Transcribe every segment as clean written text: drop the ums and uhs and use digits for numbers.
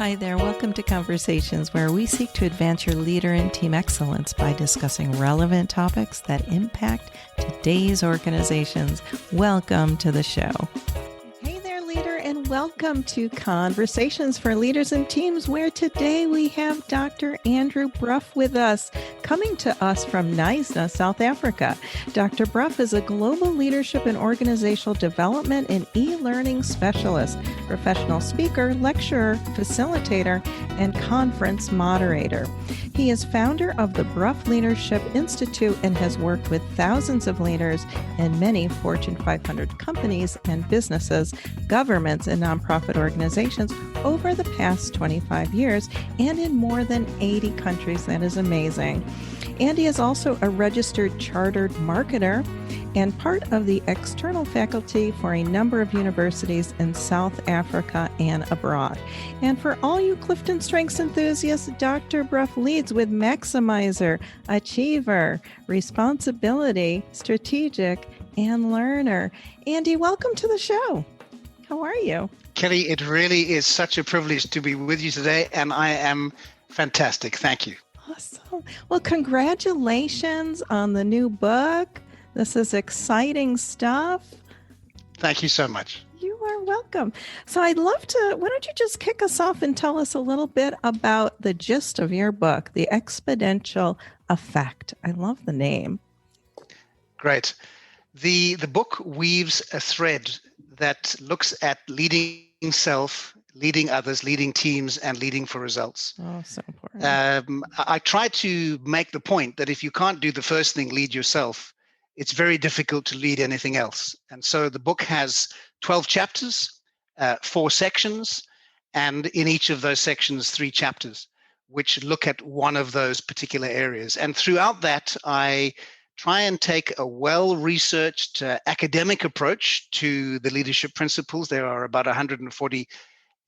Hi there. Welcome to Conversations, where we seek to advance your leader and team excellence by discussing relevant topics that impact today's organizations. Welcome to the show. Hey there, leader, and welcome to Conversations for Leaders and Teams, where today we have Dr. Andrew Brough with us, coming to us from Knysna, South Africa. Dr. Brough is a global leadership and organizational development and e-learning specialist, professional speaker, lecturer, facilitator, and conference moderator. He is founder of the Brough Leadership Institute and has worked with thousands of leaders in many Fortune 500 companies and businesses, governments, and nonprofit organizations over the past 25 years and in more than 80 countries. That is amazing. Andy is also a registered chartered marketer and part of the external faculty for a number of universities in South Africa and abroad. And for all you Clifton Strengths enthusiasts, Dr. Brough leads with Maximizer, Achiever, Responsibility, Strategic, and Learner. Andy, welcome to the show. How are you? Kelly, it really is such a privilege to be with you today, and I am fantastic. Thank you. Awesome. Well, congratulations on the new book. This is exciting stuff. Thank you so much. You are welcome. So I'd love to, why don't you just kick us off and tell us a little bit about the gist of your book, The Exponential Effect. I love the name. Great. The book weaves a thread that looks at leading self, leading others, leading teams, and leading for results. Oh, so important. I try to make the point that if you can't do the first thing, lead yourself, it's very difficult to lead anything else. And so the book has 12 chapters, 4 sections, and in each of those sections, 3 chapters, which look at one of those particular areas. And throughout that, I try and take a well-researched academic approach to the leadership principles. There are about 140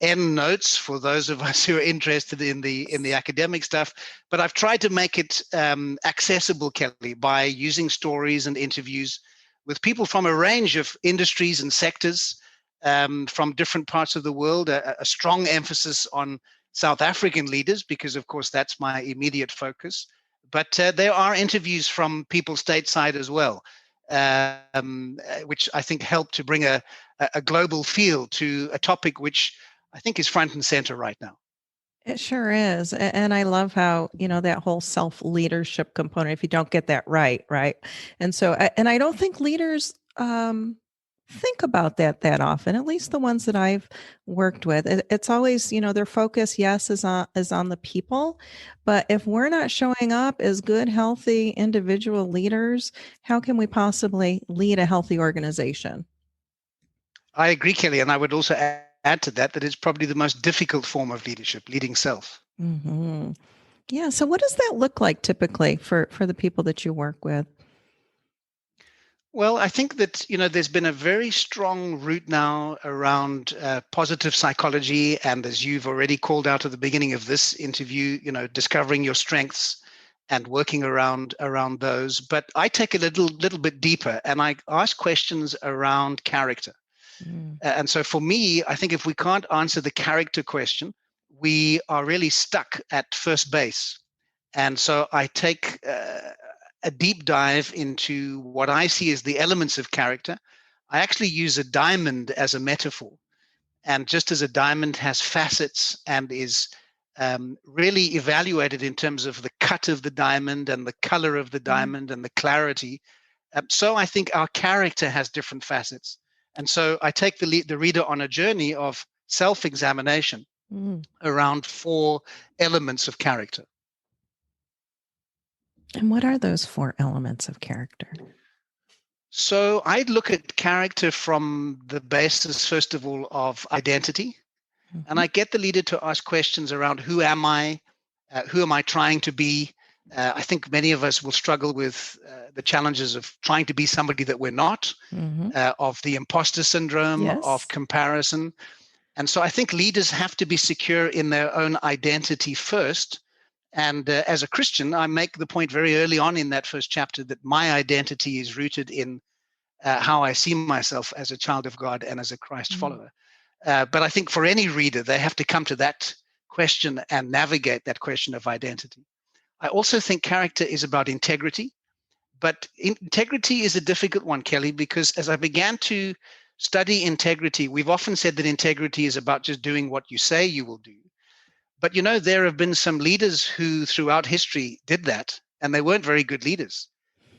end notes for those of us who are interested in the academic stuff, but I've tried to make it accessible, Kelly, by using stories and interviews with people from a range of industries and sectors from different parts of the world, a strong emphasis on South African leaders, because of course that's my immediate focus. But there are interviews from people stateside as well, which I think help to bring a global feel to a topic which I think is front and center right now. It sure is. And I love how, that whole self-leadership component, if you don't get that right. And so, and I don't think leaders think about that often, at least the ones that I've worked with. It's always, their focus, yes, is on the people. But if we're not showing up as good, healthy individual leaders, how can we possibly lead a healthy organization? I agree, Kelly. And I would also add to that it's probably the most difficult form of leadership, leading self. Mm-hmm. Yeah. So what does that look like typically for the people that you work with? Well, I think that, there's been a very strong root now around positive psychology. And as you've already called out at the beginning of this interview, discovering your strengths and working around those. But I take a little bit deeper and I ask questions around character. And so for me, I think if we can't answer the character question, we are really stuck at first base. And so I take a deep dive into what I see as the elements of character. I actually use a diamond as a metaphor. And just as a diamond has facets and is really evaluated in terms of the cut of the diamond and the color of the diamond and the clarity, so I think our character has different facets. And so I take the reader on a journey of self-examination around 4 elements of character. And what are those 4 elements of character? So I look at character from the basis, first of all, of identity. Mm-hmm. And I get the leader to ask questions around who am I? Who am I trying to be? I think many of us will struggle with the challenges of trying to be somebody that we're not, of the imposter syndrome, yes, of comparison. And so I think leaders have to be secure in their own identity first. And as a Christian, I make the point very early on in that first chapter that my identity is rooted in how I see myself as a child of God and as a Christ follower. But I think for any reader, they have to come to that question and navigate that question of identity. I also think character is about integrity, but integrity is a difficult one, Kelly, because as I began to study integrity, we've often said that integrity is about just doing what you say you will do. But, there have been some leaders who throughout history did that, and they weren't very good leaders.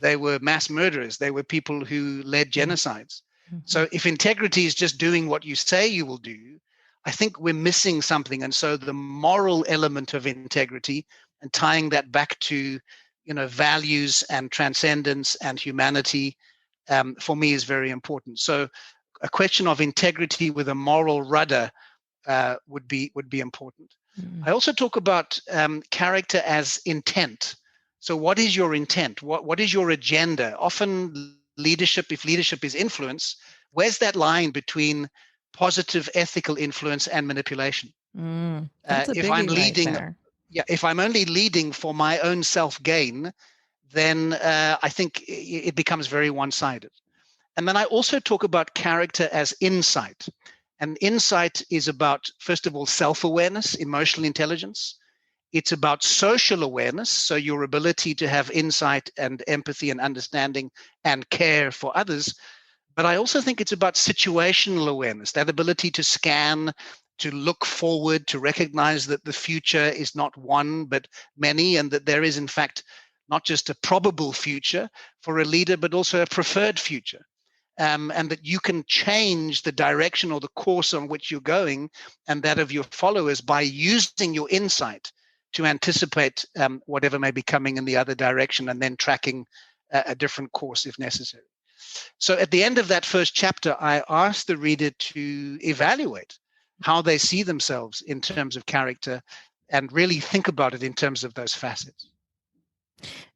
They were mass murderers. They were people who led genocides. Mm-hmm. So if integrity is just doing what you say you will do, I think we're missing something. And so the moral element of integrity and tying that back to, values and transcendence and humanity, for me is very important. So a question of integrity with a moral rudder would be important. I also talk about character as intent. So what is your intent? What is your agenda? Often leadership, if leadership is influence, where's that line between positive ethical influence and manipulation? That's a if biggie I'm leading, right there. if I'm only leading for my own self-gain, then I think it becomes very one-sided. And then I also talk about character as insight. And insight is about, first of all, self-awareness, emotional intelligence. It's about social awareness, so your ability to have insight and empathy and understanding and care for others. But I also think it's about situational awareness, that ability to scan, to look forward, to recognize that the future is not one, but many, and that there is, in fact, not just a probable future for a leader, but also a preferred future. And that you can change the direction or the course on which you're going and that of your followers by using your insight to anticipate whatever may be coming in the other direction and then tracking a different course if necessary. So at the end of that first chapter, I asked the reader to evaluate how they see themselves in terms of character and really think about it in terms of those facets.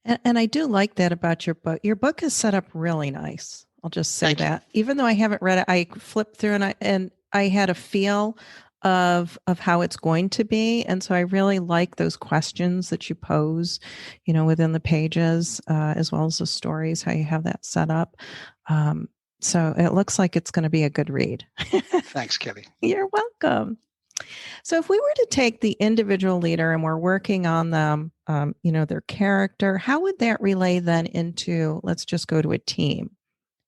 And I do like that about your book. Your book is set up really nice. I'll just say Thank that. Even though I haven't read it, I flipped through and I had a feel of how it's going to be. And so I really like those questions that you pose, within the pages, as well as the stories, how you have that set up. So it looks like it's going to be a good read. Thanks, Kelly. You're welcome. So if we were to take the individual leader and we're working on them, their character, how would that relay then into, let's just go to a team?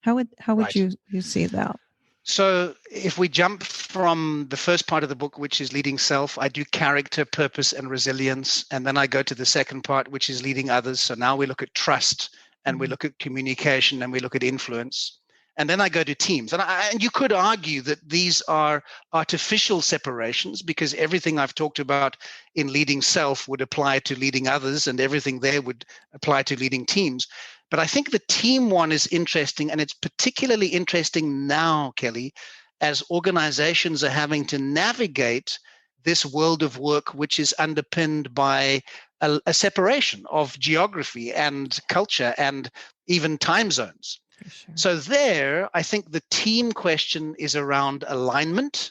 How would Right. you see that? So if we jump from the first part of the book, which is leading self, I do character, purpose, and resilience. And then I go to the second part, which is leading others. So now we look at trust and we look at communication and we look at influence. And then I go to teams. And you could argue that these are artificial separations because everything I've talked about in leading self would apply to leading others and everything there would apply to leading teams. But I think the team one is interesting, and it's particularly interesting now, Kelly, as organizations are having to navigate this world of work, which is underpinned by a separation of geography and culture and even time zones. Sure. So there, I think the team question is around alignment,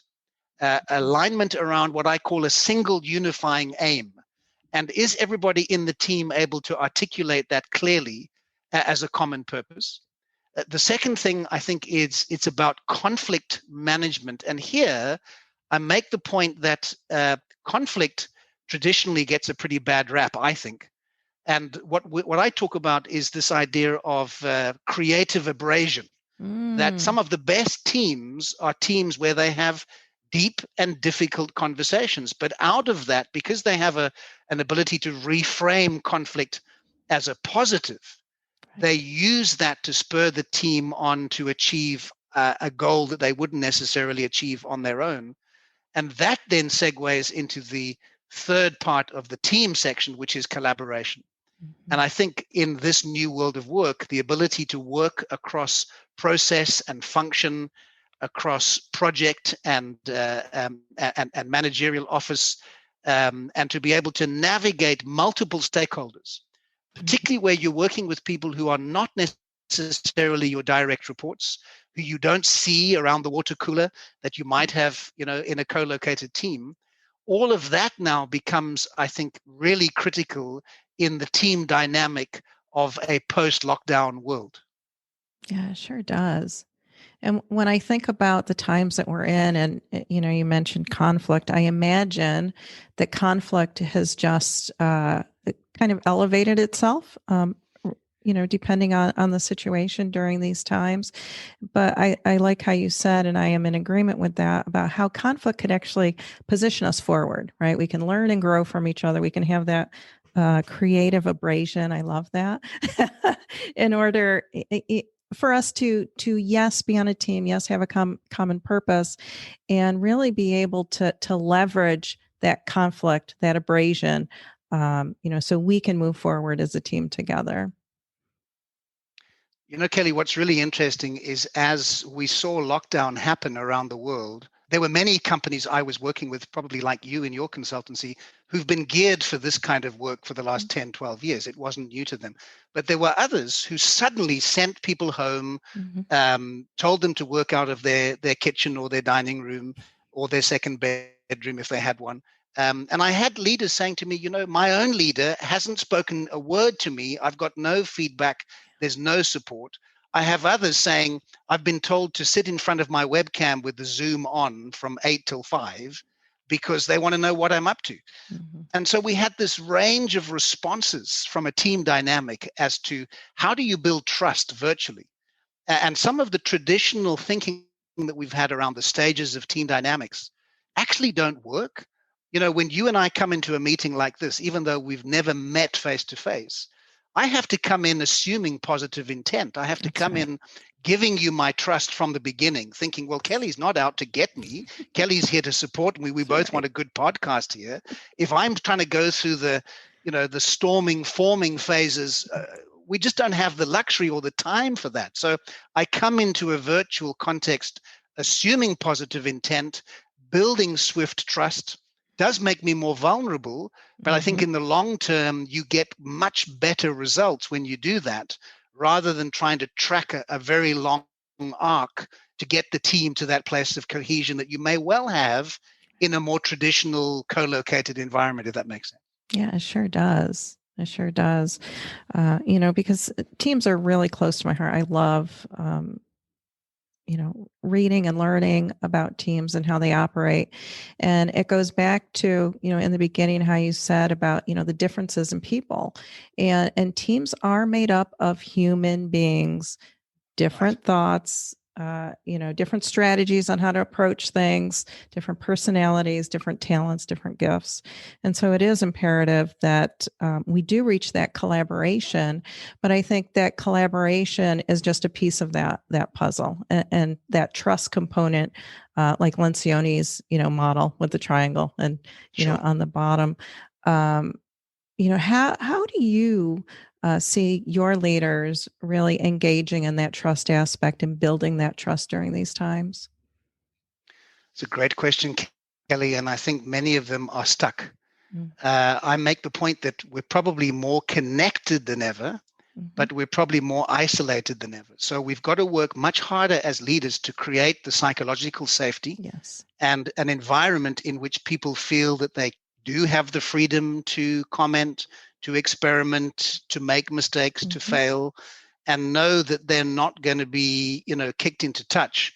alignment around what I call a single unifying aim. And is everybody in the team able to articulate that clearly as a common purpose? The second thing I think is it's about conflict management. And here I make the point that conflict traditionally gets a pretty bad rap, I think. And what I talk about is this idea of creative abrasion, that some of the best teams are teams where they have deep and difficult conversations. But out of that, because they have an ability to reframe conflict as a positive, they use that to spur the team on to achieve a goal that they wouldn't necessarily achieve on their own. And that then segues into the third part of the team section, which is collaboration. And I think in this new world of work, the ability to work across process and function, across project and managerial office, and to be able to navigate multiple stakeholders, particularly where you're working with people who are not necessarily your direct reports, who you don't see around the water cooler that you might have, in a co-located team. All of that now becomes, I think, really critical in the team dynamic of a post-lockdown world. Yeah, it sure does. And when I think about the times that we're in, and you mentioned conflict, I imagine that conflict has just kind of elevated itself. Depending on the situation during these times. But I like how you said, and I am in agreement with that, about how conflict could actually position us forward, right? We can learn and grow from each other. We can have that creative abrasion. I love that. In order for us to yes, be on a team, yes, have a common purpose, and really be able to leverage that conflict, that abrasion, so we can move forward as a team together. Kelly, what's really interesting is as we saw lockdown happen around the world, there were many companies I was working with, probably like you in your consultancy, who've been geared for this kind of work for the last 10, 12 years. It wasn't new to them. But there were others who suddenly sent people home, told them to work out of their kitchen or their dining room or their second bedroom if they had one. And I had leaders saying to me, my own leader hasn't spoken a word to me. I've got no feedback. There's no support. I have others saying, I've been told to sit in front of my webcam with the Zoom on from 8 till 5 because they want to know what I'm up to. And so we had this range of responses from a team dynamic as to how do you build trust virtually? And some of the traditional thinking that we've had around the stages of team dynamics actually don't work. When you and I come into a meeting like this, even though we've never met face to face, I have to come in assuming positive intent. I have to come in giving you my trust from the beginning, thinking, well, Kelly's not out to get me. Kelly's here to support me. We both want a good podcast here. If I'm trying to go through the storming, forming phases, we just don't have the luxury or the time for that. So I come into a virtual context, assuming positive intent, building swift trust. Does make me more vulnerable, but I think in the long term, you get much better results when you do that, rather than trying to track a very long arc to get the team to that place of cohesion that you may well have in a more traditional co-located environment, if that makes sense. Yeah, it sure does. It sure does. Because teams are really close to my heart. I love reading and learning about teams and how they operate. And it goes back to, in the beginning, how you said about, the differences in people, and teams are made up of human beings, different thoughts, different strategies on how to approach things, different personalities, different talents, different gifts. And so it is imperative that we do reach that collaboration. But I think that collaboration is just a piece of that puzzle, and that trust component, like Lencioni's, model with the triangle and, on the bottom. How do you see your leaders really engaging in that trust aspect and building that trust during these times? It's a great question, Kelly, and I think many of them are stuck. I make the point that we're probably more connected than ever, but we're probably more isolated than ever. So we've got to work much harder as leaders to create the psychological safety and an environment in which people feel that they do have the freedom to comment, to experiment, to make mistakes, to fail, and know that they're not going to be, kicked into touch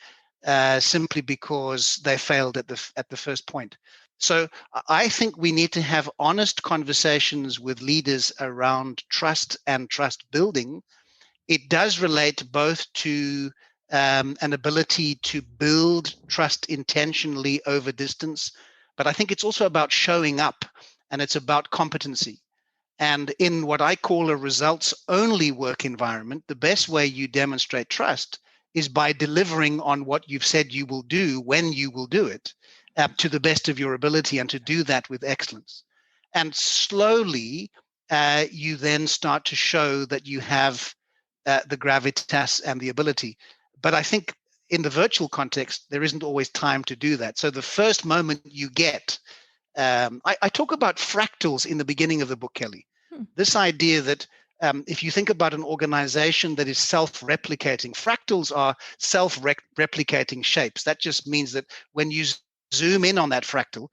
simply because they failed at the first point. So I think we need to have honest conversations with leaders around trust and trust building. It does relate both to an ability to build trust intentionally over distance, but I think it's also about showing up, and it's about competency. And in what I call a results-only work environment, the best way you demonstrate trust is by delivering on what you've said you will do when you will do it, to the best of your ability, and to do that with excellence. And slowly, you then start to show that you have the gravitas and the ability. But I think in the virtual context, there isn't always time to do that. So the first moment you get, I talk about fractals in the beginning of the book, Kelly. This idea that if you think about an organization that is self-replicating, fractals are self-replicating shapes. That just means that when you zoom in on that fractal,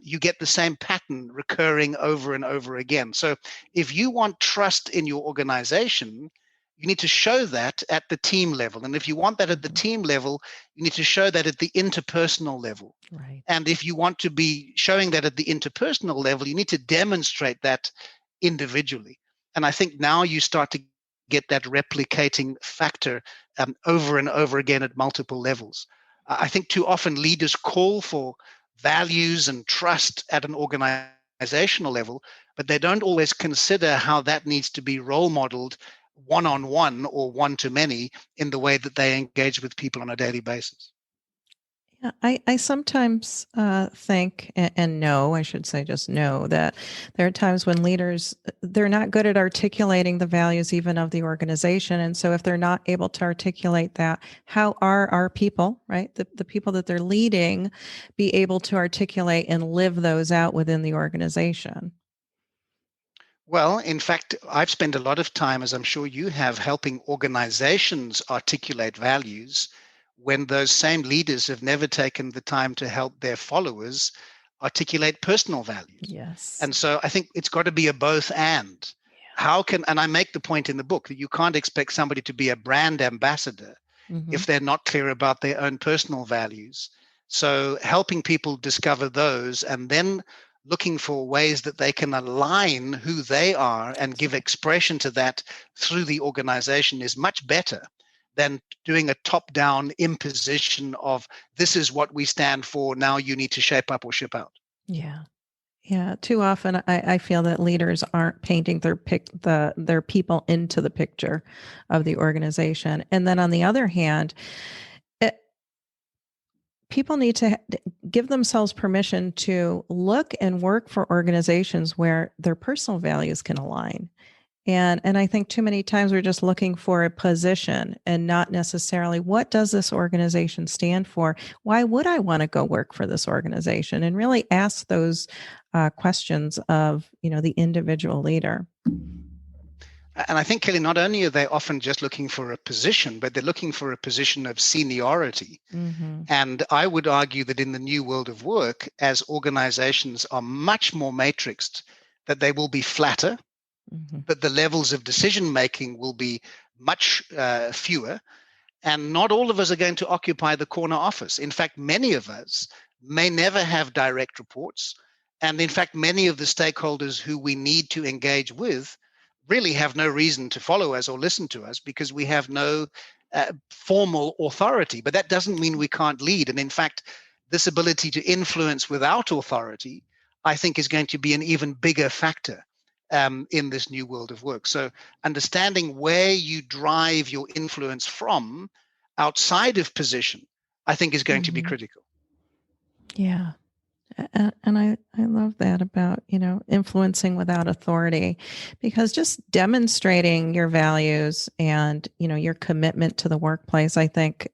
you get the same pattern recurring over and over again. So if you want trust in your organization, you need to show that at the team level. And if you want that at the team level, you need to show that at the interpersonal level. Right. And if you want to be showing that at the interpersonal level, you need to demonstrate that individually. And I think now you start to get that replicating factor over and over again at multiple levels. I think too often leaders call for values and trust at an organizational level, but they don't always consider how that needs to be role modeled one-on-one or one-to-many in the way that they engage with people on a daily basis. Yeah, I sometimes think and know, I should say just know, that there are times when leaders, they're not good at articulating the values even of the organization. And so if they're not able to articulate that, how are our people, right, the people that they're leading, be able to articulate and live those out within the organization? Well, in fact, I've spent a lot of time, as I'm sure you have, helping organizations articulate values when those same leaders have never taken the time to help their followers articulate personal values. Yes. And so I think it's got to be a both and. And I make the point in the book that you can't expect somebody to be a brand ambassador if they're not clear about their own personal values. So helping people discover those and then looking for ways that they can align who they are and give expression to that through the organization is much better than doing a top-down imposition of this is what we stand for, now you need to shape up or ship out. Yeah. Yeah. Too often I feel that leaders aren't painting their people into the picture of the organization. And then on the other hand, people need to give themselves permission to look and work for organizations where their personal values can align. And I think too many times we're just looking for a position and not necessarily what does this organization stand for? Why would I want to go work for this organization? And really ask those questions of, the individual leader. And I think, Kelly, not only are they often just looking for a position, but they're looking for a position of seniority. Mm-hmm. And I would argue that in the new world of work, as organizations are much more matrixed, that they will be flatter, that the levels of decision making will be much fewer. And not all of us are going to occupy the corner office. In fact, many of us may never have direct reports. And in fact, many of the stakeholders who we need to engage with really have no reason to follow us or listen to us because we have no formal authority. But that doesn't mean we can't lead. And in fact, this ability to influence without authority, I think, is going to be an even bigger factor in this new world of work. So understanding where you drive your influence from outside of position, I think, is going to be critical. Yeah. And I love that about, influencing without authority, because just demonstrating your values and, your commitment to the workplace, I think,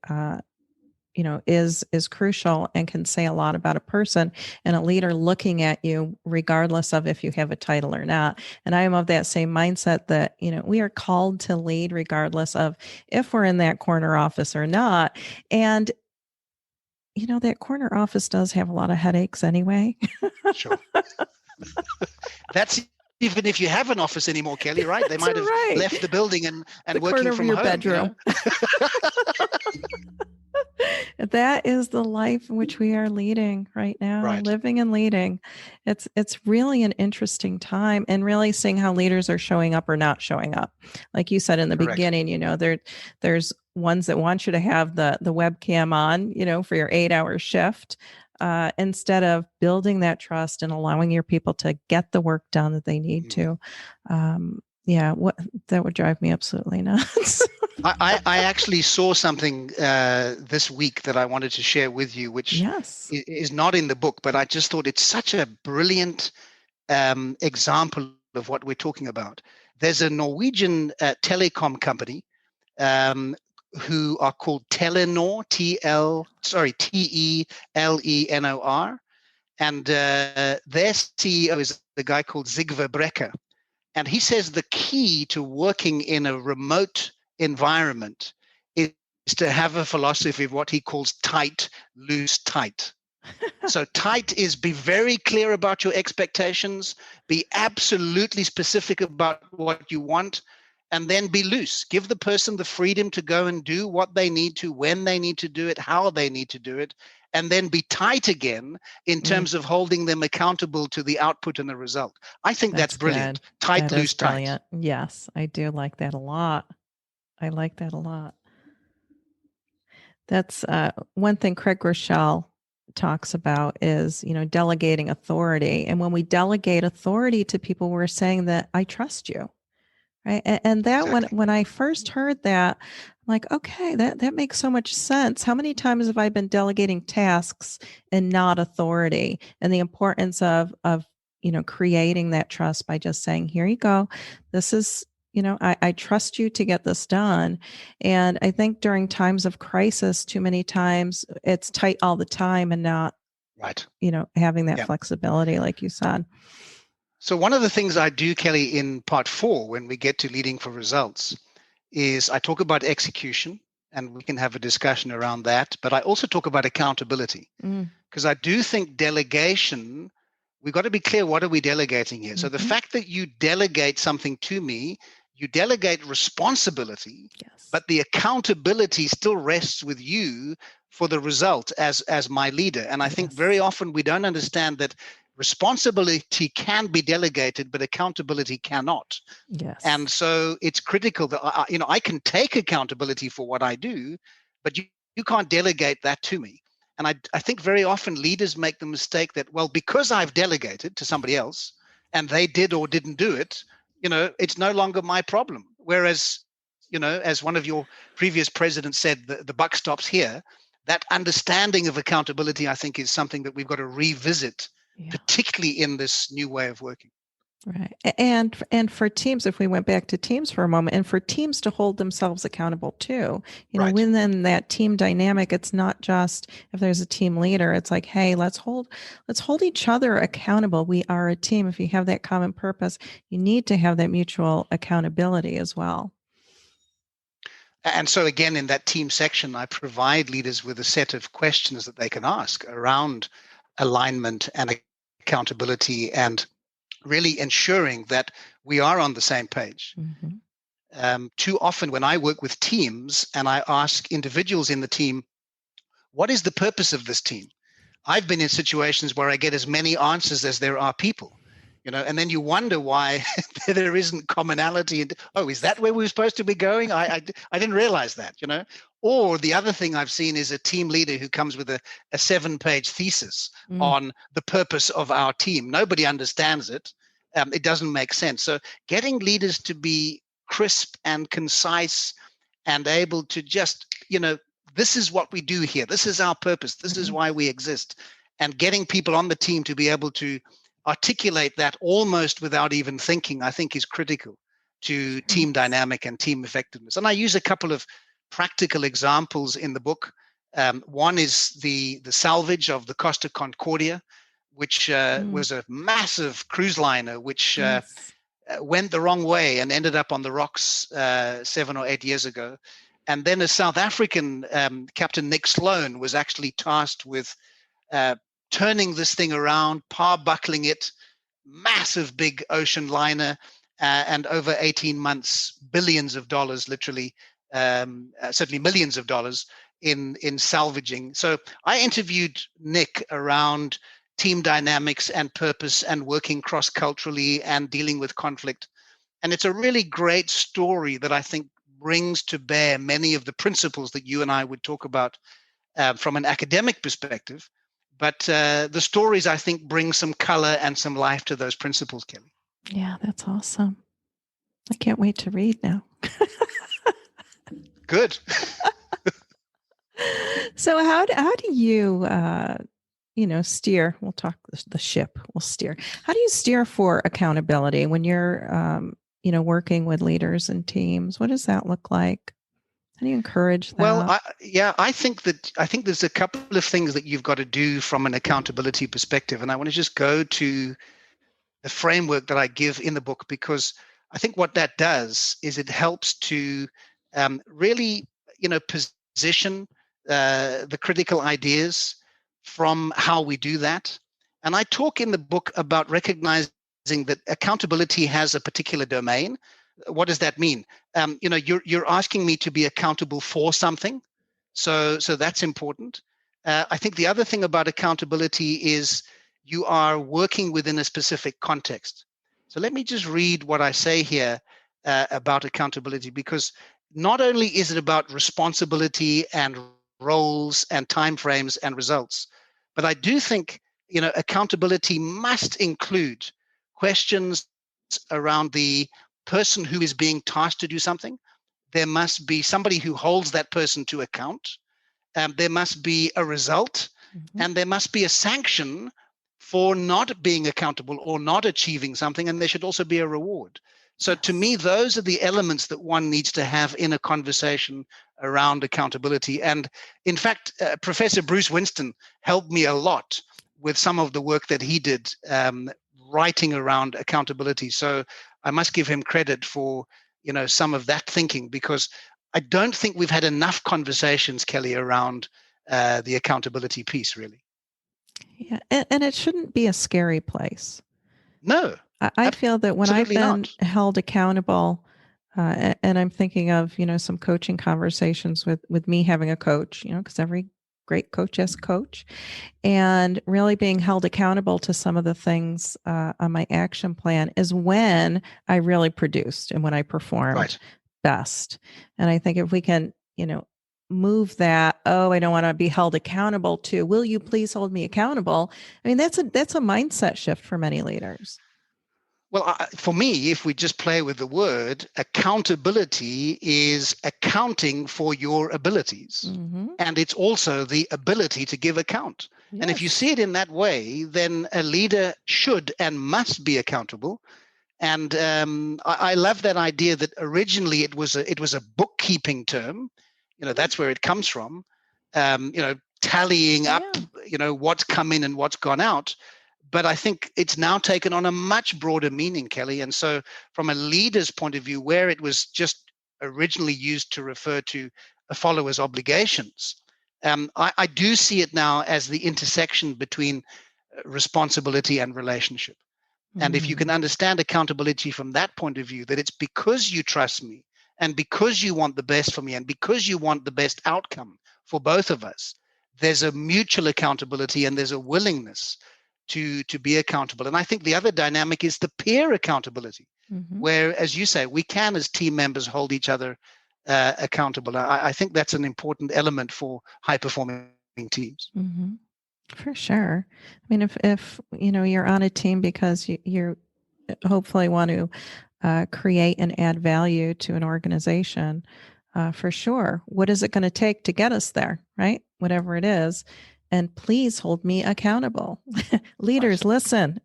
is crucial and can say a lot about a person and a leader looking at you, regardless of if you have a title or not. And I am of that same mindset that, we are called to lead regardless of if we're in that corner office or not. And that corner office does have a lot of headaches anyway. Sure. That's even if you have an office anymore, Kelly, right? They might have left the building and the working from your home. Bedroom. That is the life in which we are leading right now, living and leading. It's really an interesting time, and really seeing how leaders are showing up or not showing up. Like you said in the beginning, there's ones that want you to have the webcam on, for your 8-hour shift, instead of building that trust and allowing your people to get the work done that they need to. That would drive me absolutely nuts. I actually saw something this week that I wanted to share with you, which is not in the book, but I just thought it's such a brilliant example of what we're talking about. There's a Norwegian telecom company who are called Telenor, Telenor, and their CEO is the guy called Sigve Brekke. And he says the key to working in a remote environment is to have a philosophy of what he calls tight, loose, tight. So tight is be very clear about your expectations, be absolutely specific about what you want, and then be loose. Give the person the freedom to go and do what they need to, when they need to do it, how they need to do it, and then be tight again in terms of holding them accountable to the output and the result. I think that's brilliant. Good. Tight, That loose, is brilliant. tight. Yes, I do like that a lot. I like that a lot. That's one thing Craig Rochelle talks about is, delegating authority. And when we delegate authority to people, we're saying that I trust you. Right. And that Exactly. when I first heard that, I'm like, okay, that makes so much sense. How many times have I been delegating tasks and not authority? And the importance of creating that trust by just saying, here you go. This is, I trust you to get this done. And I think during times of crisis, too many times it's tight all the time and not, Right. having that Yeah. flexibility, like you said. So one of the things I do, Kelly, in part 4, when we get to leading for results, is I talk about execution, and we can have a discussion around that. But I also talk about accountability, because I do think delegation, we've got to be clear, what are we delegating here? So the fact that you delegate something to me, you delegate responsibility, Yes. but the accountability still rests with you for the result as my leader. And I think very often we don't understand that responsibility can be delegated, but accountability cannot. Yes. And so it's critical that I can take accountability for what I do, but you can't delegate that to me. And I think very often leaders make the mistake that, well, because I've delegated to somebody else and they did or didn't do it, it's no longer my problem. Whereas, as one of your previous presidents said, the buck stops here. That understanding of accountability, I think, is something that we've got to revisit, particularly in this new way of working. Right. And for teams, if we went back to teams for a moment, and for teams to hold themselves accountable too, Right. within that team dynamic, it's not just if there's a team leader, it's like, hey, let's hold each other accountable. We are a team. If you have that common purpose, you need to have that mutual accountability as well. And so again, in that team section, I provide leaders with a set of questions that they can ask around alignment and accountability, and really ensuring that we are on the same page. Too often when I work with teams and I ask individuals in the team, what is the purpose of this team? I've been in situations where I get as many answers as there are people, and then you wonder why there isn't commonality. And, oh, is that where we're supposed to be going? I didn't realize that, Or the other thing I've seen is a team leader who comes with a 7-page thesis on the purpose of our team. Nobody understands it. It doesn't make sense. So getting leaders to be crisp and concise and able to just, this is what we do here. This is our purpose. This is why we exist. And getting people on the team to be able to articulate that almost without even thinking, I think, is critical to team dynamic and team effectiveness. And I use a couple of practical examples in the book. One is the salvage of the Costa Concordia, which was a massive cruise liner, which went the wrong way and ended up on the rocks 7 or 8 years ago. And then a South African, Captain Nick Sloan, was actually tasked with turning this thing around, buckling it, massive big ocean liner, and over 18 months, billions of dollars, literally, certainly millions of dollars in salvaging. So I interviewed Nick around team dynamics and purpose and working cross-culturally and dealing with conflict. And it's a really great story that I think brings to bear many of the principles that you and I would talk about from an academic perspective. But the stories, I think, bring some color and some life to those principles, Kelly. Yeah, that's awesome. I can't wait to read now. Good. So how do you, steer? We'll talk the ship. We'll steer. How do you steer for accountability when you're, working with leaders and teams? What does that look like? How do you encourage that? Well, I think there's a couple of things that you've got to do from an accountability perspective, and I want to just go to the framework that I give in the book, because I think what that does is it helps to really, position the critical ideas from how we do that. And I talk in the book about recognizing that accountability has a particular domain, What does that mean? You're asking me to be accountable for something. So that's important. I think the other thing about accountability is you are working within a specific context. So let me just read what I say here about accountability, because not only is it about responsibility and roles and timeframes and results, but I do think accountability must include questions around the person who is being tasked to do something. There must be somebody who holds that person to account. There must be a result, and there must be a sanction for not being accountable or not achieving something, and there should also be a reward. So to me, those are the elements that one needs to have in a conversation around accountability. And in fact, Professor Bruce Winston helped me a lot with some of the work that he did writing around accountability. So I must give him credit for some of that thinking, because I don't think we've had enough conversations, Kelly, around the accountability piece, really. Yeah, and it shouldn't be a scary place. No, I feel that when I've been not. held accountable, and I'm thinking of some coaching conversations with me having a coach, because every great coach has a coach, and really being held accountable to some of the things on my action plan is when I really produced and when I performed best. And I think if we can, move that, I don't want to be held accountable to, will you please hold me accountable? I mean, that's a mindset shift for many leaders. Well, for me, if we just play with the word, accountability is accounting for your abilities. And it's also the ability to give account. Yes. And if you see it in that way, then a leader should and must be accountable. And I love that idea that originally it was a bookkeeping term. That's where it comes from. Tallying up, what's come in and what's gone out. But I think it's now taken on a much broader meaning, Kelly. And so from a leader's point of view, where it was just originally used to refer to a follower's obligations, I do see it now as the intersection between responsibility and relationship. And if you can understand accountability from that point of view, that it's because you trust me and because you want the best for me and because you want the best outcome for both of us, there's a mutual accountability and there's a willingness to be accountable. And I think the other dynamic is the peer accountability, where, as you say, we can, as team members, hold each other accountable. I think that's an important element for high-performing teams. For sure. I mean, if you're on a team because you hopefully want to create and add value to an organization, for sure. What is it going to take to get us there, right? Whatever it is. And please hold me accountable. Leaders, listen.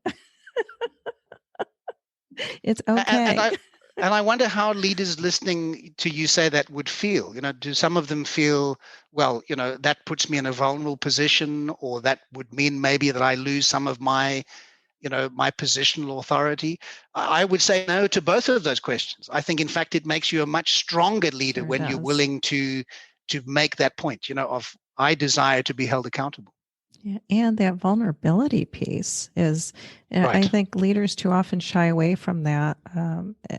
It's okay. And I wonder how leaders listening to you say that would feel. Do some of them feel, well, that puts me in a vulnerable position, or that would mean maybe that I lose some of my, my positional authority? I would say no to both of those questions. I think, in fact, it makes you a much stronger leader when you're willing to make that point, of I desire to be held accountable. Yeah, and that vulnerability piece is, I think leaders too often shy away from that.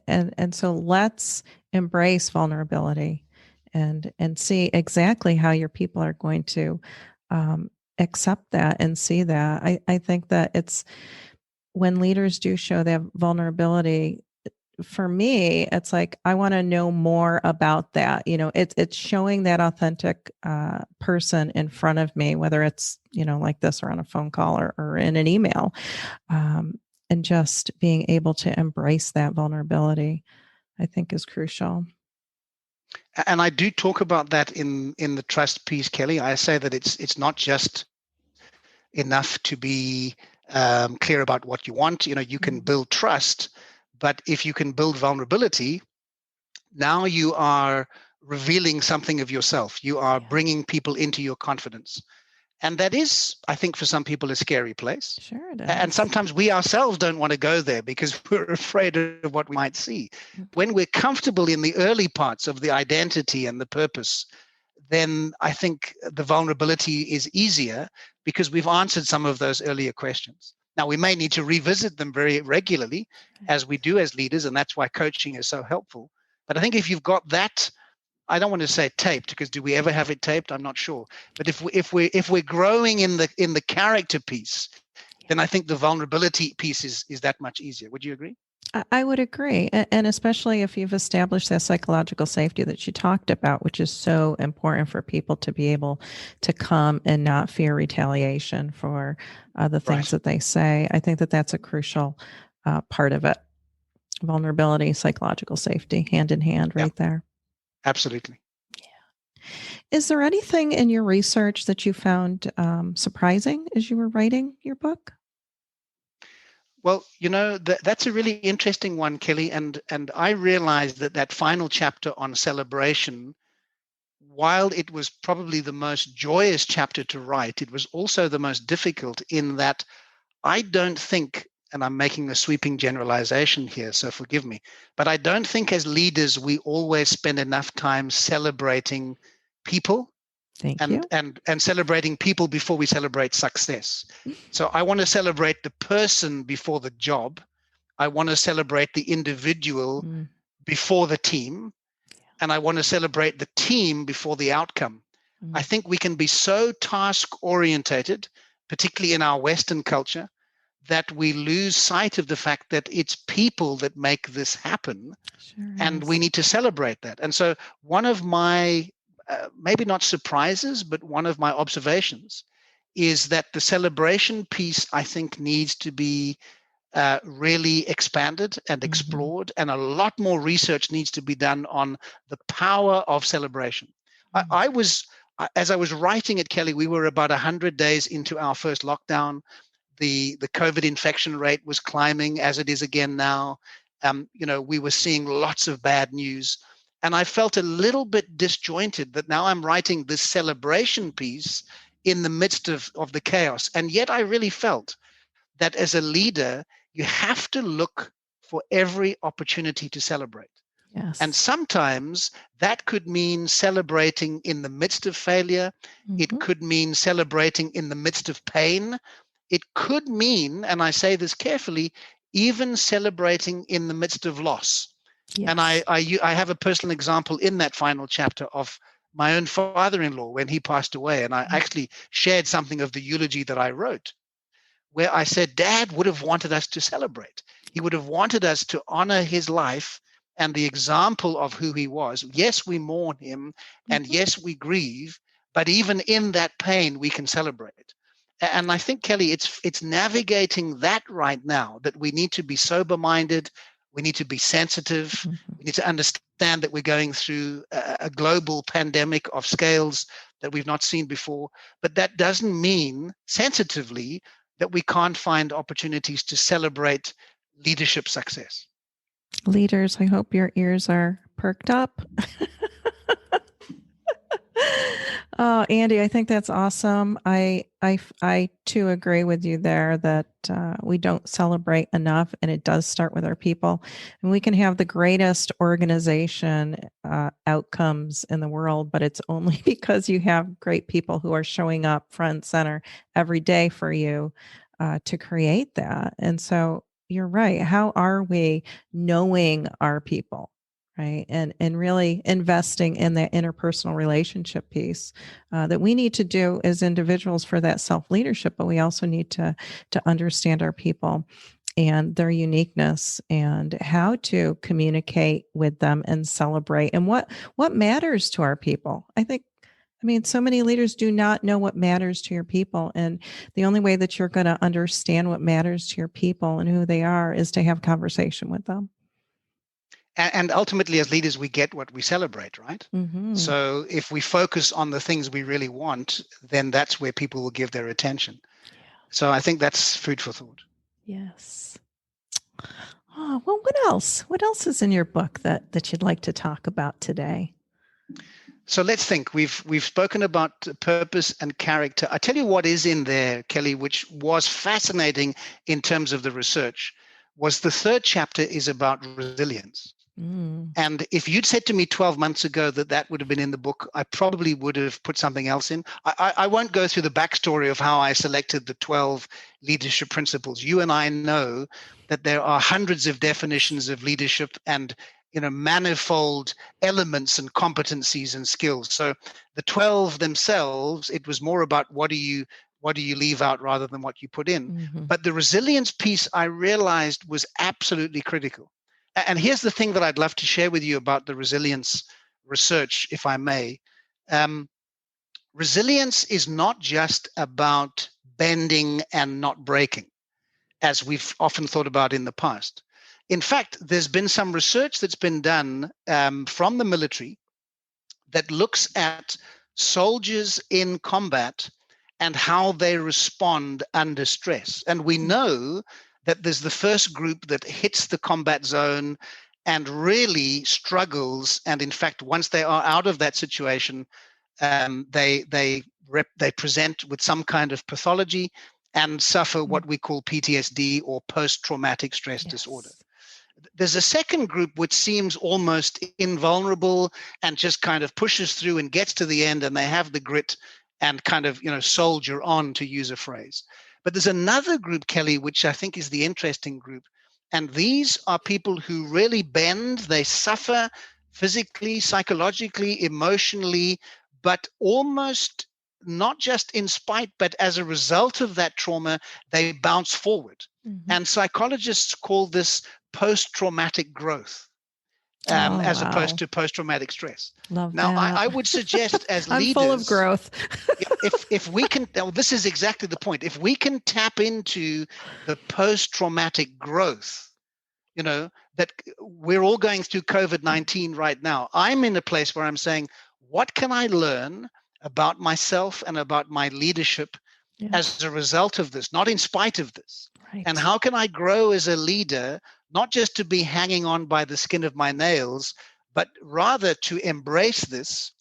And so let's embrace vulnerability and see exactly how your people are going to accept that and see that. I think that it's when leaders do show that vulnerability, for me, it's like, I want to know more about that. It's showing that authentic person in front of me, whether it's, like this or on a phone call or in an email, and just being able to embrace that vulnerability, I think is crucial. And I do talk about that in the trust piece, Kelly. I say that it's not just enough to be clear about what you want. You can build trust, but if you can build vulnerability, now you are revealing something of yourself. You are bringing people into your confidence. And that is, I think, for some people, a scary place. Sure it is. And sometimes we ourselves don't want to go there because we're afraid of what we might see. When we're comfortable in the early parts of the identity and the purpose, then I think the vulnerability is easier because we've answered some of those earlier questions. Now, we may need to revisit them very regularly, as we do as leaders, and that's why coaching is so helpful. But I think if you've got that, I don't want to say taped, because do we ever have it taped? I'm not sure. But if we're growing in the character piece, then I think the vulnerability piece is that much easier. Would you agree? I would agree. And especially if you've established that psychological safety that you talked about, which is so important for people to be able to come and not fear retaliation for the things that they say. I think that that's a crucial part of it. Vulnerability, psychological safety, hand in hand right there. Absolutely. Yeah. Is there anything in your research that you found surprising as you were writing your book? Well, that's a really interesting one, Kelly. And I realized that final chapter on celebration, while it was probably the most joyous chapter to write, it was also the most difficult, in that I don't think, and I'm making a sweeping generalization here, so forgive me, but I don't think as leaders we always spend enough time celebrating people. Thank you. And celebrating people before we celebrate success. So I want to celebrate the person before the job. I want to celebrate the individual before the team. And I want to celebrate the team before the outcome. I think we can be so task-orientated, particularly in our Western culture, that we lose sight of the fact that it's people that make this happen. And we need to celebrate that. And so one of my maybe not surprises, but one of my observations is that the celebration piece, I think, needs to be really expanded and explored, and a lot more research needs to be done on the power of celebration. As I was writing it, Kelly, we were about 100 days into our first lockdown. The COVID infection rate was climbing, as it is again now. We were seeing lots of bad news. And I felt a little bit disjointed that now I'm writing this celebration piece in the midst of the chaos. And yet I really felt that as a leader, you have to look for every opportunity to celebrate. Yes. And sometimes that could mean celebrating in the midst of failure. It could mean celebrating in the midst of pain. It could mean, and I say this carefully, even celebrating in the midst of loss. Yes. And I have a personal example in that final chapter of my own father-in-law when he passed away. And I actually shared something of the eulogy that I wrote, where I said, Dad would have wanted us to celebrate. He would have wanted us to honor his life and the example of who he was. Yes, we mourn him, and yes, we grieve, but even in that pain, we can celebrate. And I think, Kelly, it's navigating that right now, that we need to be sober-minded. We need to be sensitive. We need to understand that we're going through a global pandemic of scales that we've not seen before. But that doesn't mean, sensitively, that we can't find opportunities to celebrate leadership success. Leaders, I hope your ears are perked up. Oh, Andy, I think that's awesome. I too agree with you there that we don't celebrate enough, and it does start with our people. And we can have the greatest organization outcomes in the world, but it's only because you have great people who are showing up front and center every day for you to create that. And so you're right. How are we knowing our people? Right. And really investing in that interpersonal relationship piece that we need to do as individuals for that self-leadership, but we also need to understand our people and their uniqueness and how to communicate with them and celebrate and what matters to our people. I mean, so many leaders do not know what matters to your people. And the only way that you're going to understand what matters to your people and who they are is to have conversation with them. And ultimately, as leaders, we get what we celebrate, right? So if we focus on the things we really want, then that's where people will give their attention. So I think that's food for thought. Yes. Oh, well, what else? What else is in your book that you'd like to talk about today? So let's think. We've spoken about purpose and character. I tell you what is in there, Kelly, which was fascinating in terms of the research, was the third chapter is about resilience. Mm. And if you'd said to me 12 months ago that that would have been in the book, I probably would have put something else in. I won't go through the backstory of how I selected the 12 leadership principles. You and I know that there are hundreds of definitions of leadership and manifold elements and competencies and skills. So the 12 themselves, it was more about what do you leave out rather than what you put in. Mm-hmm. But the resilience piece I realized was absolutely critical. And here's the thing that I'd love to share with you about the resilience research, if I may. Resilience is not just about bending and not breaking, as we've often thought about in the past. In fact, there's been some research that's been done from the military that looks at soldiers in combat and how they respond under stress. And we know that there's the first group that hits the combat zone and really struggles. And in fact, once they are out of that situation, they present with some kind of pathology and suffer what we call PTSD, or post-traumatic stress disorder. There's a second group which seems almost invulnerable and just kind of pushes through and gets to the end, and they have the grit and kind of, soldier on, to use a phrase. But there's another group, Kelly, which I think is the interesting group. And these are people who really bend. They suffer physically, psychologically, emotionally, but almost not just in spite, but as a result of that trauma, they bounce forward. Mm-hmm. And psychologists call this post-traumatic growth. As opposed to post-traumatic stress. Love now, that. I would suggest as I'm leaders, full of growth. if we can, this is exactly the point. If we can tap into the post-traumatic growth, that we're all going through COVID-19 right now. I'm in a place where I'm saying, what can I learn about myself and about my leadership as a result of this, not in spite of this? Right. And how can I grow as a leader, not just to be hanging on by the skin of my nails, but rather to embrace this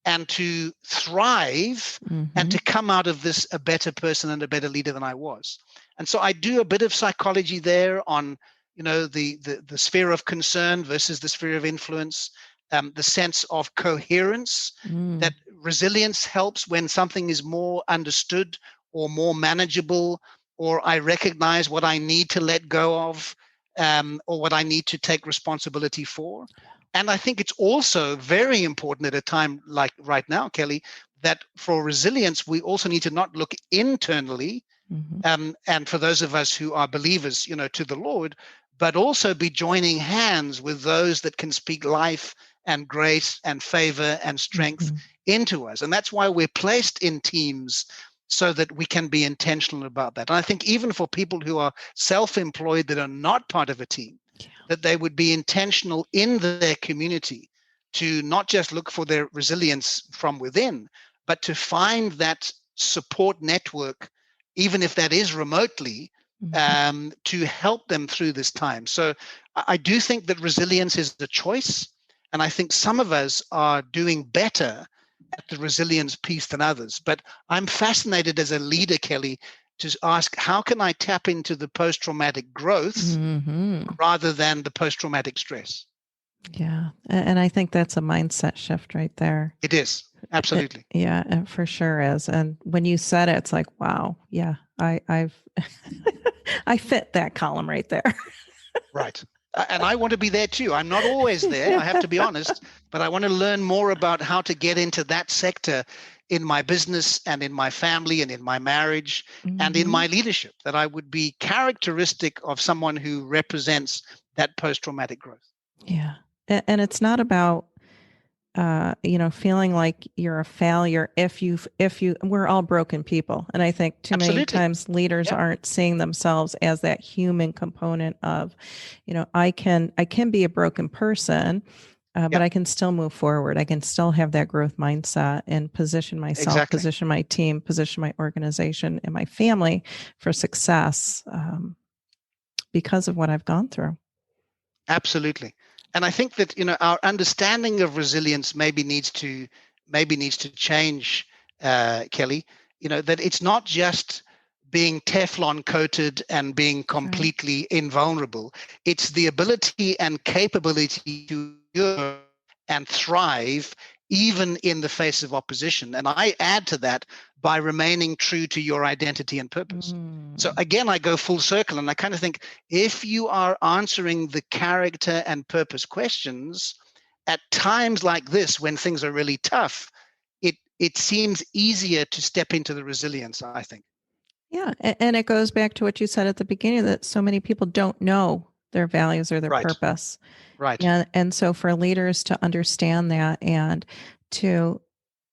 and to thrive and to come out of this a better person and a better leader than I was. And so I do a bit of psychology there on, the sphere of concern versus the sphere of influence, the sense of coherence, that resilience helps when something is more understood or more manageable, or I recognize what I need to let go of, or what I need to take responsibility for. And I think it's also very important at a time like right now, Kelly, that for resilience, we also need to not look internally, and for those of us who are believers, to the Lord, but also be joining hands with those that can speak life and grace and favor and strength into us. And that's why we're placed in teams, so that we can be intentional about that. And I think even for people who are self-employed that are not part of a team, that they would be intentional in their community to not just look for their resilience from within, but to find that support network, even if that is remotely, to help them through this time. So I do think that resilience is a choice. And I think some of us are doing better at the resilience piece than others. But I'm fascinated as a leader, Kelly, to ask, how can I tap into the post-traumatic growth rather than the post-traumatic stress? Yeah. And I think that's a mindset shift right there. It is. Absolutely. It for sure is. And when you said it, it's like, wow, yeah, I've I fit that column right there. Right. And I want to be there too. I'm not always there, I have to be honest, but I want to learn more about how to get into that sector in my business and in my family and in my marriage and in my leadership, that I would be characteristic of someone who represents that post-traumatic growth. Yeah. And it's not about, feeling like you're a failure if we're all broken people. And I think too many times leaders aren't seeing themselves as that human component of, I can be a broken person, but I can still move forward. I can still have that growth mindset and position myself, position my team, position my organization and my family for success because of what I've gone through. Absolutely. And I think that, our understanding of resilience maybe needs to change, Kelly, that it's not just being Teflon coated and being completely invulnerable. It's the ability and capability to endure and thrive even in the face of opposition. And I add to that by remaining true to your identity and purpose. So again, I go full circle and I kind of think if you are answering the character and purpose questions at times like this, when things are really tough, it seems easier to step into the resilience, I think. Yeah. And it goes back to what you said at the beginning, that so many people don't know their values or their purpose. Right. And so for leaders to understand that and to,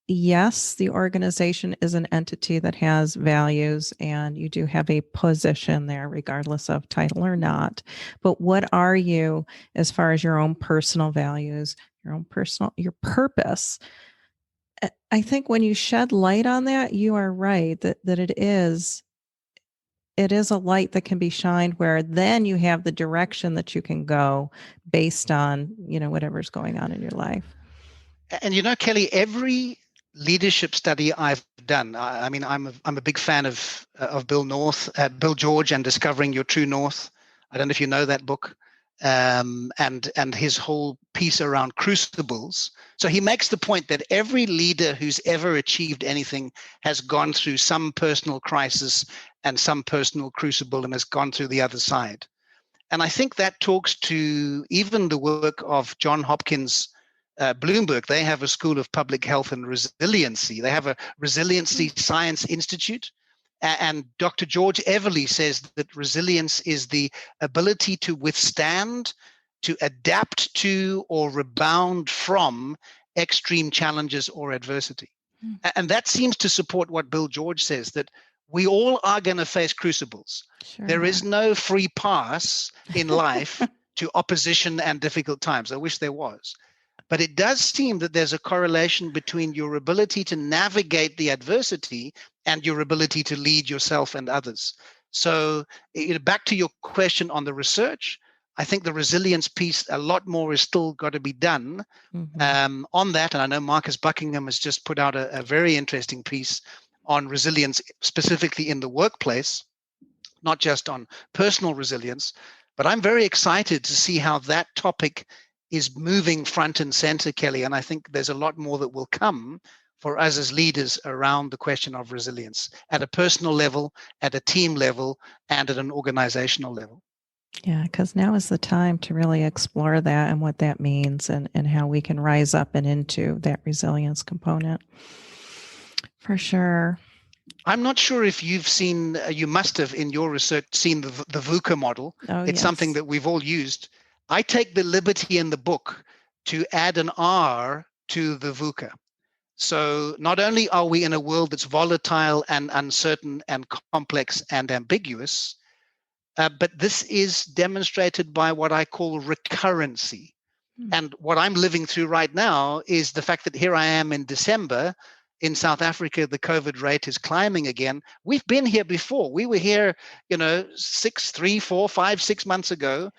yes, the organization is an entity that has values and you do have a position there, regardless of title or not. But what are you as far as your own personal values, your purpose? I think when you shed light on that, you are right that it is a light that can be shined where then you have the direction that you can go based on, whatever's going on in your life. And Kelly, every leadership study I've done, I mean, I'm a big fan of Bill George and Discovering Your True North. I don't know if you know that book. And his whole piece around crucibles. So he makes the point that every leader who's ever achieved anything has gone through some personal crisis and some personal crucible and has gone through the other side. And I think that talks to even the work of John Hopkins Bloomberg. They have a School of Public Health and Resiliency. They have a Resiliency Science Institute. And Dr. George Everly says that resilience is the ability to withstand, to adapt to, or rebound from extreme challenges or adversity. And that seems to support what Bill George says, that we all are going to face crucibles. Sure. There is no free pass in life to opposition and difficult times. I wish there was. But it does seem that there's a correlation between your ability to navigate the adversity and your ability to lead yourself and others. So back to your question on the research, I think the resilience piece, a lot more is still got to be done on that. And I know Marcus Buckingham has just put out a very interesting piece on resilience, specifically in the workplace, not just on personal resilience. But I'm very excited to see how that topic is moving front and center, Kelly. And I think there's a lot more that will come for us as leaders around the question of resilience at a personal level, at a team level, and at an organizational level. Yeah, because now is the time to really explore that and what that means and how we can rise up and into that resilience component. For sure. I'm not sure if you've seen, you must have in your research seen the VUCA model. Oh, it's something that we've all used. I take the liberty in the book to add an R to the VUCA. So not only are we in a world that's volatile and uncertain and complex and ambiguous, but this is demonstrated by what I call recurrency. And what I'm living through right now is the fact that here I am in December. In South Africa, the COVID rate is climbing again. We've been here before. We were here, 3, 4, 5, 6 months ago.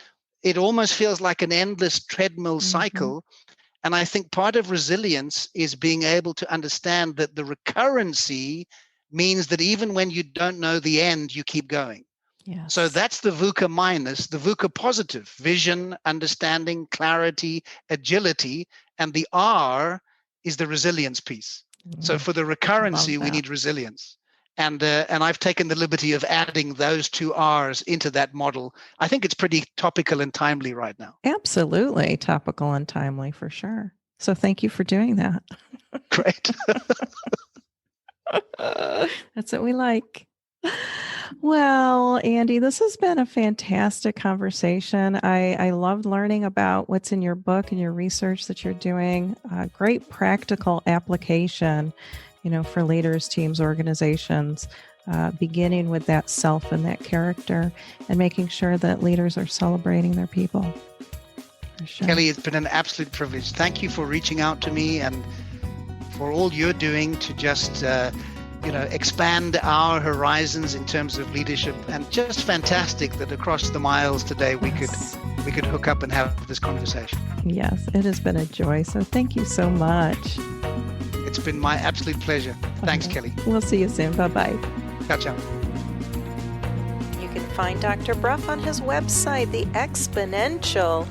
It almost feels like an endless treadmill cycle. And I think part of resilience is being able to understand that the recurrency means that even when you don't know the end, you keep going. Yes. So that's the VUCA minus, the VUCA positive: vision, understanding, clarity, agility. And the R is the resilience piece. So for the recurrency, we need resilience. And I've taken the liberty of adding those two R's into that model. I think it's pretty topical and timely right now. Absolutely topical and timely for sure. So thank you for doing that. Great. That's what we like. Well, Andy, this has been a fantastic conversation. I loved learning about what's in your book and your research that you're doing. Great practical application, for leaders, teams, organizations, beginning with that self and that character and making sure that leaders are celebrating their people. Sure. Kelly, it's been an absolute privilege. Thank you for reaching out to me and for all you're doing to just expand our horizons in terms of leadership. And just fantastic that across the miles today we could hook up and have this conversation. Yes, it has been a joy. So thank you so much. It's been my absolute pleasure. Thanks, Kelly. We'll see you soon. Bye-bye. Ciao, ciao. find Dr. Brough on his website, the Exponential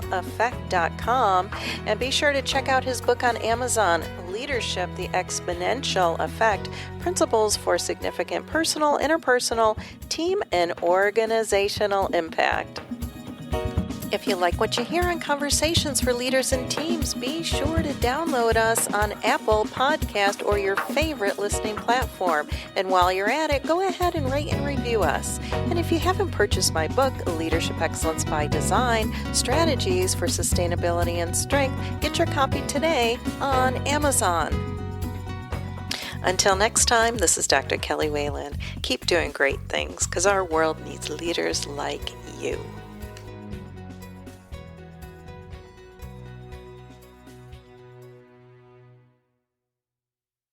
and be sure to check out his book on Amazon, Leadership, the Exponential Effect, Principles for Significant Personal, Interpersonal, Team, and Organizational Impact. If you like what you hear on Conversations for Leaders and Teams, be sure to download us on Apple Podcast or your favorite listening platform. And while you're at it, go ahead and rate and review us. And if you haven't purchased my book, Leadership Excellence by Design, Strategies for Sustainability and Strength, get your copy today on Amazon. Until next time, this is Dr. Kelly Whalen. Keep doing great things because our world needs leaders like you.